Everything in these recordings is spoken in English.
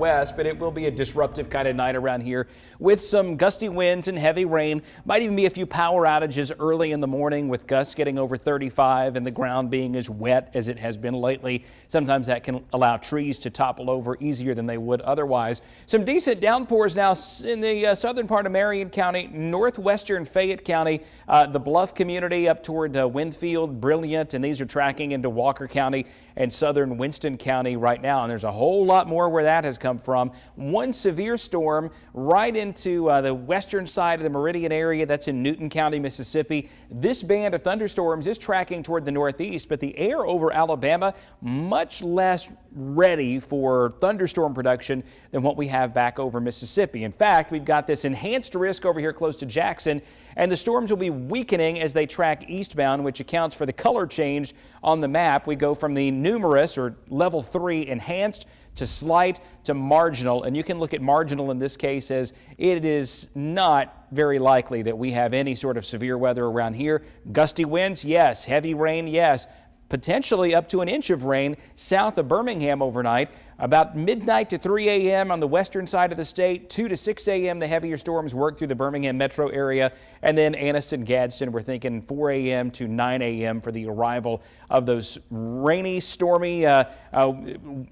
west, but it will be a disruptive kind of night around here with some gusty winds and heavy rain. Might even be a few power outages early in the morning with gusts getting over 35 and the ground being as wet as it has been lately. Sometimes that can allow trees to topple over easier than they would otherwise. Some decent downpours now in the southern part of Marion County, northwestern Fayette County, the Bluff community up toward Winfield, Brilliant, and these are tracking into Walker County and southern Winston County right now. And there's a whole lot more where that has come from. One severe storm right into the western side of the Meridian area. That's in Newton County, Mississippi. This band of thunderstorms is tracking toward the northeast, but the air over Alabama much less ready for thunderstorm production than what we have back over Mississippi. In fact, we've got this enhanced risk over here close to Jackson, and the storms will be weakening as they track eastbound, which accounts for the color change on the map. We go from the numerous or level 3 enhanced to slight to marginal, and you can look at marginal in this case as it is not very likely that we have any sort of severe weather around here. Gusty winds, yes. Heavy rain, yes. Potentially up to an inch of rain south of Birmingham overnight. About midnight to 3 a.m. on the western side of the state. 2 to 6 a.m. the heavier storms work through the Birmingham metro area. And then Anniston, Gadsden, we're thinking 4 a.m. to 9 a.m. for the arrival of those rainy, stormy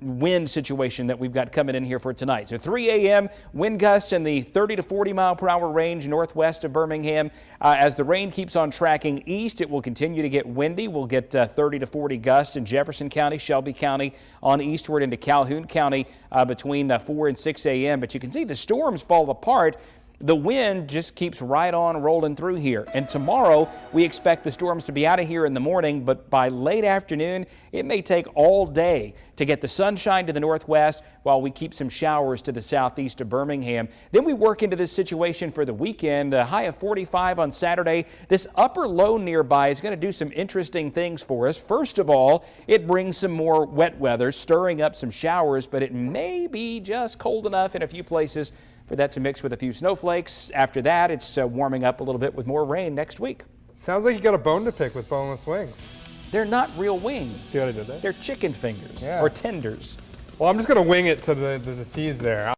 wind situation that we've got coming in here for tonight. So 3 a.m. wind gusts in the 30 to 40 mile per hour range northwest of Birmingham. As the rain keeps on tracking east, it will continue to get windy. We'll get 30 to 40 gusts in Jefferson County, Shelby County, on eastward into Calhoun County between 4 and 6 a.m. But you can see the storms fall apart. The wind just keeps right on rolling through here. And tomorrow we expect the storms to be out of here in the morning, but by late afternoon it may take all day to get the sunshine to the northwest while we keep some showers to the southeast of Birmingham. Then we work into this situation for the weekend, a high of 45 on Saturday. This upper low nearby is going to do some interesting things for us. First of all, it brings some more wet weather, stirring up some showers, but it may be just cold enough in a few places for that to mix with a few snowflakes. After that, it's warming up a little bit with more rain next week. Sounds like you got a bone to pick with boneless wings. They're not real wings. See what I did there? They're chicken fingers or tenders. Well, I'm just going to wing it to the teas there.